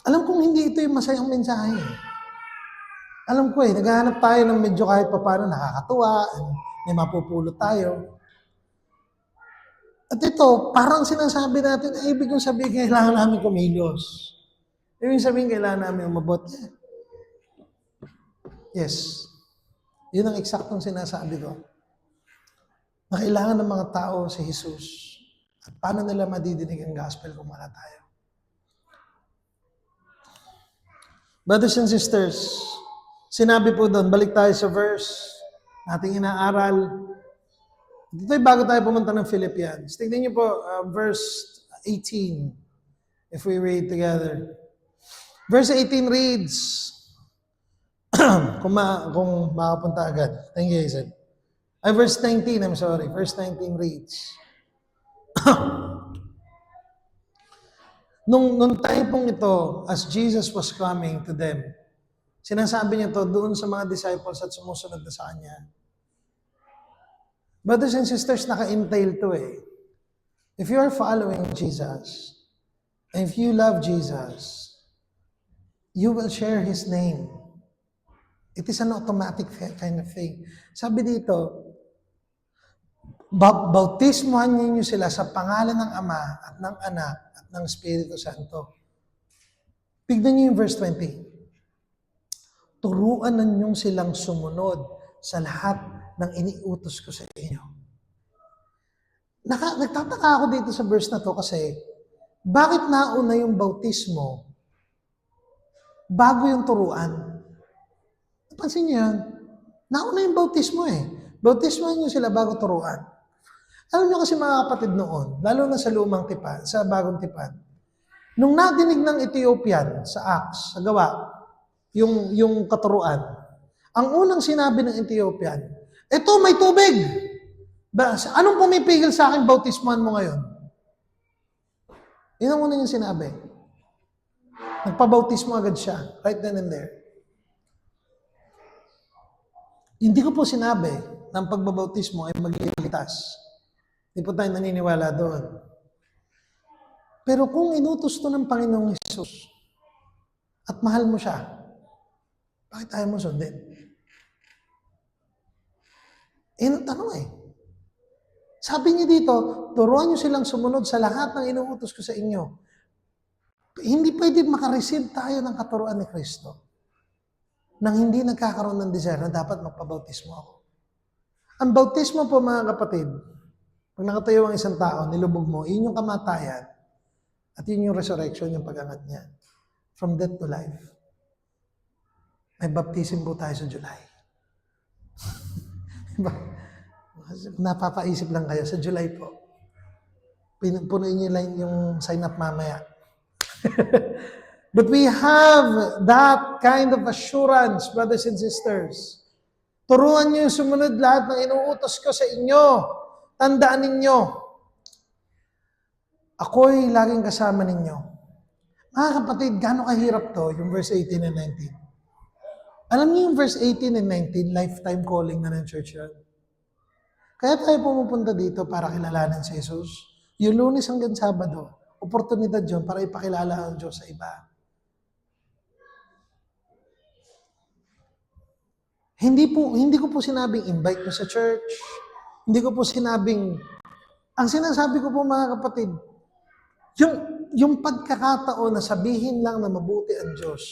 Alam kong hindi ito yung masayang mensahe. Alam ko naghahanap tayo ng medyo kahit paano nakakatuwa, may mapupulot tayo. At ito, parang sinasabi natin, ibig kong sabihin, kailangan namin kumilos. Ibig sabihin, kailangan namin umabot. Yes. Yun ang eksaktong sinasabi ko. Na kailangan ng mga tao si Jesus. At paano nila madidinig ang gospel kung wala tayo? Brothers and sisters, sinabi po doon, balik tayo sa verse ating inaaral. Dito bago tayo pumunta ng Philippians. Tignan niyo po, verse 18, if we read together. Verse 18 reads, kung makapunta agad. Thank you, Isaac. Verse 19, I'm sorry. Verse 19 reads, Nung time pong ito, as Jesus was coming to them, sinasabi niya to doon sa mga disciples at sumusunod na sa Kanya. Brothers and sisters, naka-entail to If you are following Jesus, and if you love Jesus, you will share His name. It is an automatic kind of thing. Sabi dito, bautismohan ninyo sila sa pangalan ng Ama at ng Anak at ng Espiritu Santo. Tignan niyo yung verse 20. Turuan ninyong silang sumunod sa lahat ng iniutos ko sa inyo. Nagtataka ako dito sa verse na to kasi bakit nauna yung bautismo bago yung turuan? Pansin niyo yan? Nauna yung bautismo eh. Bautismo niyo sila bago turuan. Alam niyo kasi mga kapatid noon, lalo na sa lumang tipan, sa bagong tipan, nung nadinig ng Ethiopian sa Acts, sa gawa, yung katuruan, ang unang sinabi ng Ethiopian, eto may tubig! Anong pumipigil sa akin bautismohan mo ngayon? Yun ang una yung sinabi. Nagpabautismo agad siya, right then and there. Hindi ko po sinabi na ang pagbabautismo ay magliligtas. Hindi po tayo naniniwala doon. Pero kung inutos to ng Panginoong Hesus at mahal mo siya, bakit ayaw mo sundin? Ang tanong eh. Sabi niya dito, turuan niyo silang sumunod sa lahat ng inuutos ko sa inyo. Hindi pwede makareceive tayo ng katuruan ni Kristo nang hindi nagkakaroon ng desire na dapat magpabautismo ako. Ang bautismo po mga kapatid, pag nakatayo ang isang tao, nilubog mo, yun yung kamatayan at yun yung resurrection, yung pag-angat niya. From death to life. May baptism po tayo sa July. Napapaisip lang kayo, sa July po. Punuin niyo lang yung sign up mamaya. But we have that kind of assurance, brothers and sisters. Turuan niyo yung sumunod lahat ng inuutos ko sa inyo. Tandaan ninyo, ako'y laging kasama ninyo. Mga kapatid, gaano kahirap to, yung verse 18 and 19. Alam niyo yung verse 18 and 19, lifetime calling na ng church yun. Kaya tayo pumupunta dito para kilalanin si Jesus. Yung Lunes hanggang Sabado, oportunidad yun para ipakilala ang Diyos sa iba. Hindi ko po sinabing invite nyo sa church. Hindi ko po sinabing, ang sinasabi ko po mga kapatid, yung pagkakataon na sabihin lang na mabuti ang Diyos.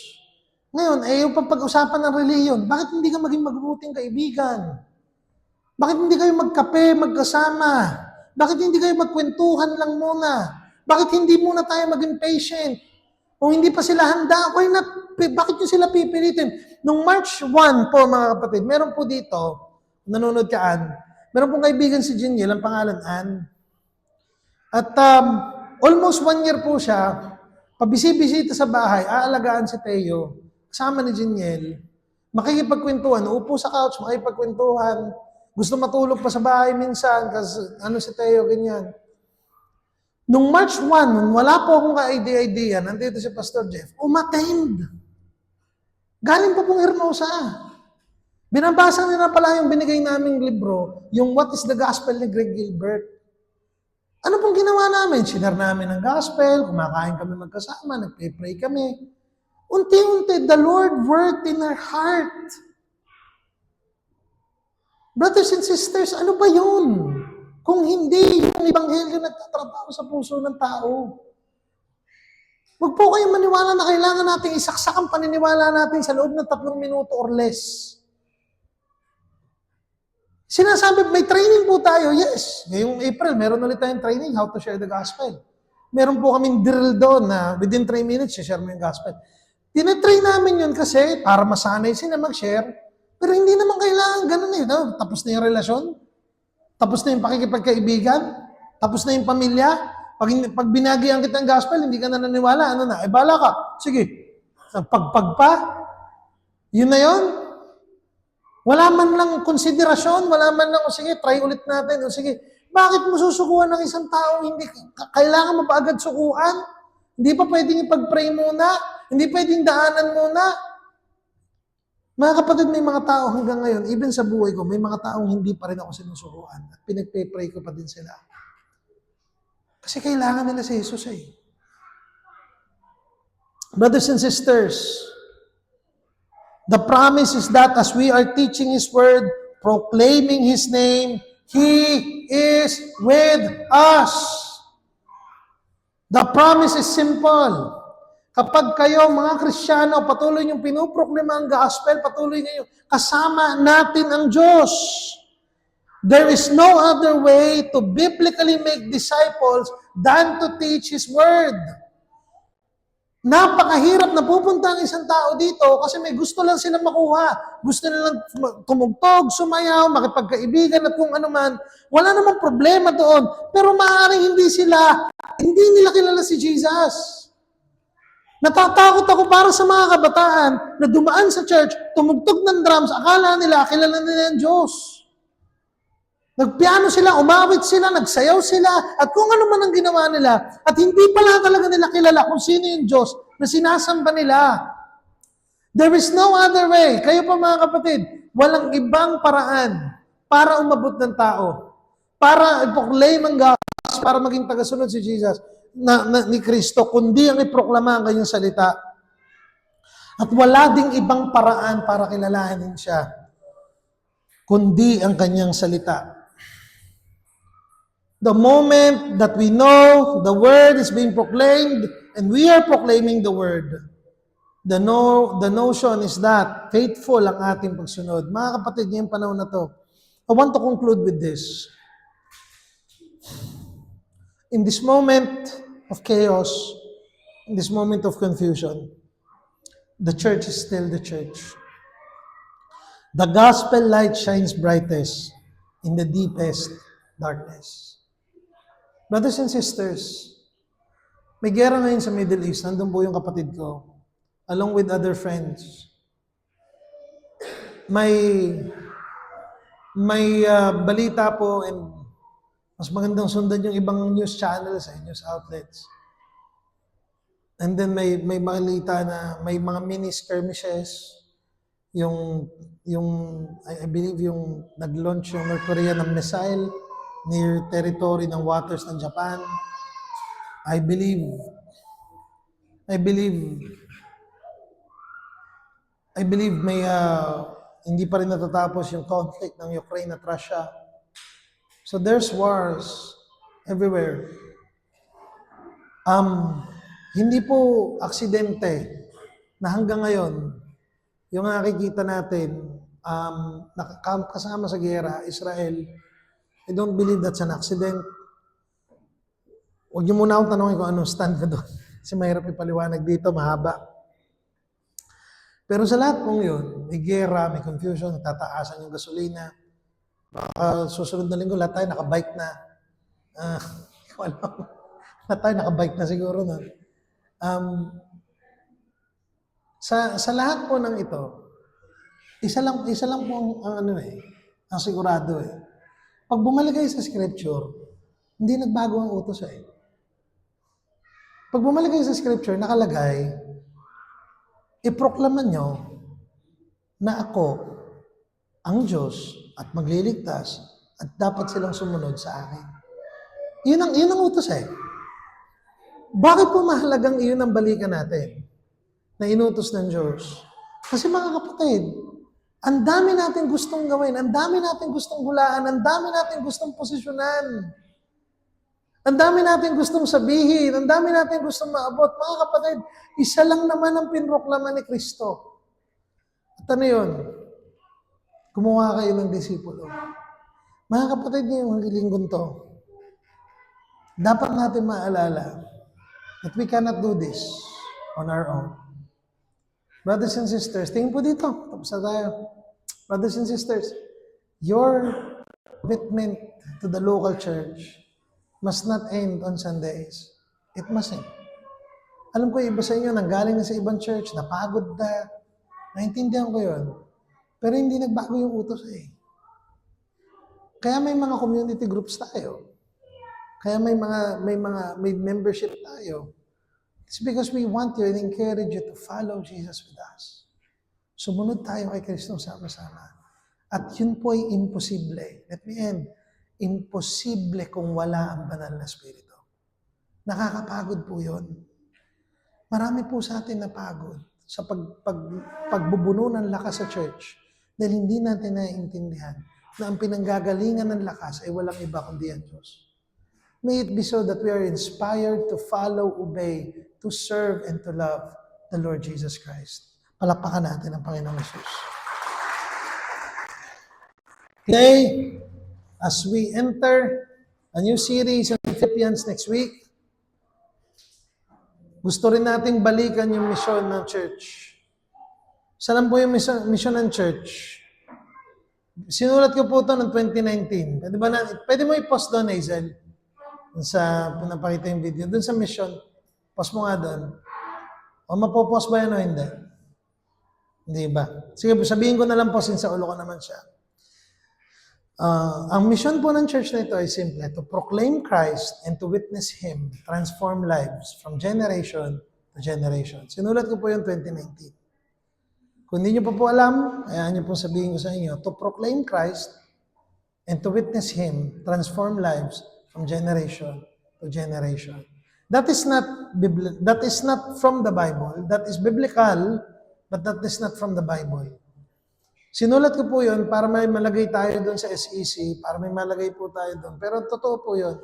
Ngayon, yung pag-usapan ng reliyon, bakit hindi ka maging mabuting kaibigan? Bakit hindi kayo magkape, magkasama? Bakit hindi kayo magkwentuhan lang muna? Bakit hindi muna tayo maging patient? Kung hindi pa sila handa, bakit nyo sila pipilitin? Nung March 1 po mga kapatid, meron po dito, nanonood ka Ann, meron pong kaibigan si Jiniel, ang pangalan Ann. At almost 1 year po siya, pabisi-bisita sa bahay, aalagaan si Teo, kasama ni Jiniel, makikipagkwentuhan, uupo sa couch, makikipagkwentuhan, gusto matulog pa sa bahay minsan, kasi si Teo, ganyan. Nung March 1, wala po akong ka-idea, nandito si Pastor Jeff, umattend. Galing po pong Hermosa. Binabasa nila pala yung binigay naming libro, yung What is the Gospel ni Greg Gilbert. Ano pong ginawa namin? Sinare namin ang gospel, kumakain kami magkasama, nagpe-pray kami. Unti-unti, the Lord worked in our heart. Brothers and sisters, ano ba yun? Kung hindi yung ebanghelyo nagtatrabaho sa puso ng tao. Huwag po kayong maniwala na kailangan natin isaksak ang paniniwala natin sa loob ng 3 minuto or less. Sinasabi, may training po tayo, yes. Ngayong April, meron ulit tayong training, how to share the gospel. Meron po kaming drill doon na within 3 minutes, share mo yung gospel. Tinetrain namin yun kasi para masanay sila mag-share, pero hindi naman kailangan ganun eh. No? Tapos na yung relasyon, tapos na yung pakikipagkaibigan, tapos na yung pamilya. Pag binagyan kita ng gospel, hindi ka na naniwala, ano na, bala ka. Sige, pagpag pa, yun na yun. Wala man lang konsiderasyon, wala man lang, sige, try ulit natin, sige, bakit mo susukuan ng isang tao, hindi, kailangan mo pa agad sukuan? Hindi pa pwedeng ipag-pray muna, hindi pwedeng daanan muna. Mga kapatid, may mga tao hanggang ngayon, even sa buhay ko, may mga taong hindi pa rin ako sinusukuan at pinagpe-pray ko pa din sila. Kasi kailangan nila si Jesus eh. Brothers and sisters, The promise is that as we are teaching His Word, proclaiming His name, He is with us. The promise is simple. Kapag kayo, mga Kristiyano, patuloy niyong pinuproklima ang gospel, patuloy niyo kasama natin ang Diyos. There is no other way to biblically make disciples than to teach His Word. Napakahirap na pupunta ang isang tao dito kasi may gusto lang silang makuha. Gusto nilang tumugtog, sumayaw, makipagkaibigan at kung ano man. Wala namang problema doon. Pero maaaring hindi nila kilala si Jesus. Natatakot ako para sa mga kabataan na dumaan sa church, tumugtog ng drums, akala nila, kilala nila ang Diyos. Nagpiano sila, umawit sila, nagsayaw sila, at kung ano man ang ginawa nila, at hindi pala talaga nila kilala kung sino yung Diyos na sinasamba nila. There is no other way. Kayo pa mga kapatid, walang ibang paraan para umabot ng tao, para i-proclaim ang gospel, para maging tagasunod si Jesus, ni Kristo, kundi ang iproklama ang kanyang salita. At wala ding ibang paraan para kilalanin siya, kundi ang kanyang salita. The moment that we know the word is being proclaimed and we are proclaiming the word, the notion is that faithful ang ating pagsunod. Mga kapatid, ngayong panahon na to, I want to conclude with this. In this moment of chaos, in this moment of confusion, the church is still the church. The gospel light shines brightest in the deepest darkness. Brothers and sisters, may gera ngayon sa Middle East. Nandun po yung kapatid ko, along with other friends. May balita po, and mas magandang sundan yung ibang news channels, news outlets. And then may balita na may mga mini skirmishes. Yung I believe yung nag-launch yung North Korea ng missile near territory ng waters ng Japan. I believe may hindi pa rin natatapos yung conflict ng Ukraine at Russia. So there's wars everywhere. Hindi po aksidente na hanggang ngayon yung nakikita natin kasama sa giyera, Israel. I don't believe that's an accident. Huwag niyo muna akong tanongin kung anong stand ko doon. Kasi mahirap ipaliwanag dito, mahaba. Pero sa lahat pong yun, may gera, may confusion, tataasan yung gasolina. Susunod na linggo, lahat tayo nakabike na. Lahat tayo nakabike na siguro na. Sa lahat po ng ito, isa lang po ang sigurado . Pag bumalik kayo sa scripture, hindi nagbago ang utos . Pag bumalik kayo sa scripture, nakalagay, iproklama nyo na ako ang Diyos at magliligtas at dapat silang sumunod sa akin. Yun ang utos . Bakit po mahalagang iyon ang balikan natin na inutos ng Diyos? Kasi mga kapatid, ang dami natin gustong gawin, ang dami natin gustong hulaan, ang dami natin gustong posisyonan. Ang dami natin gustong sabihin, ang dami natin gustong maabot. Mga kapatid, isa lang naman ang pinroklama ni Kristo. At ano yun? Gumawa kayo ng disipulo. Mga kapatid, ngayong linggon to, dapat natin maalala that we cannot do this on our own. Brothers and sisters, tingin po dito. Tapos na tayo. Brothers and sisters, your commitment to the local church must not end on Sundays. It mustn't. Alam ko, iba sa inyo, nanggaling na sa ibang church, napagod na. Naintindihan ko yun. Pero hindi nagbago yung utos . Kaya may mga community groups tayo. Kaya may membership tayo. It's because we want you and encourage you to follow Jesus with us. Sumunod tayo kay Kristo sama-sama. At yun po ay imposible. Let me end. Imposible kung wala ang banal na Espiritu. Nakakapagod po yun. Marami po sa atin na pagod. sa pagbubuno ng lakas sa church dahil hindi natin naiintindihan na ang pinanggagalingan ng lakas ay walang iba kundi ang Diyos. May it be so that we are inspired to follow, obey, to serve, and to love the Lord Jesus Christ. Palakpakan natin ang Panginoong Jesus. Today, as we enter a new series on Philippians next week, gusto rin nating balikan yung misyon ng church. Saan po yung misyon ng church? Sinulat ko po ito noong 2019. Pwede mo i-post doon, Hazel? Sa pinapakita yung video. Doon sa mission, post mo nga doon. O mapopost ba yan o hindi? Hindi ba? Sige, sabihin ko na lang po since sa ulo ko naman siya. Ang mission po ng church na ito ay simple, to proclaim Christ and to witness Him, transform lives from generation to generation. Sinulat ko po yung 2019. Kung hindi nyo pa po alam, ayahan nyo po sabihin ko sa inyo, to proclaim Christ and to witness Him, transform lives from generation to generation. That is not from the Bible. That is biblical, but that is not from the Bible. Sinulat ko po yun para may malagay tayo doon sa SEC, para may malagay po tayo doon. Pero totoo po yun.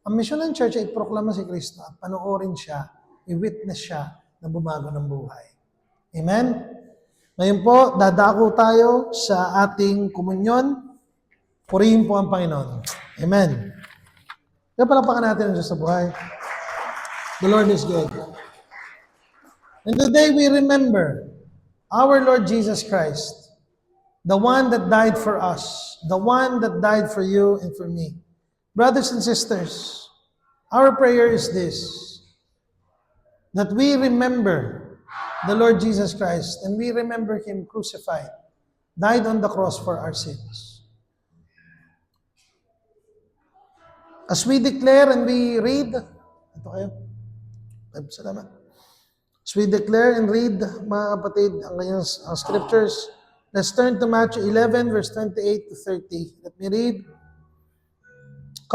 Ang mission ng church ay proklama si Kristo at panoorin siya, i-witness siya na bumago ng buhay. Amen? Ngayon po, dadako tayo sa ating komunyon. Purihin po ang Panginoon. Amen. Kaya palapakan natin ang Diyos sa buhay. The Lord is good. And today we remember our Lord Jesus Christ, the one that died for us, the one that died for you and for me. Brothers and sisters, our prayer is this, that we remember the Lord Jesus Christ and we remember Him crucified, died on the cross for our sins. As we declare and we read, ito kayo, salamat. As we declare and read, mga kapatid, ang kanyang scriptures, let's turn to Matthew 11, verse 28 to 30. Let me read.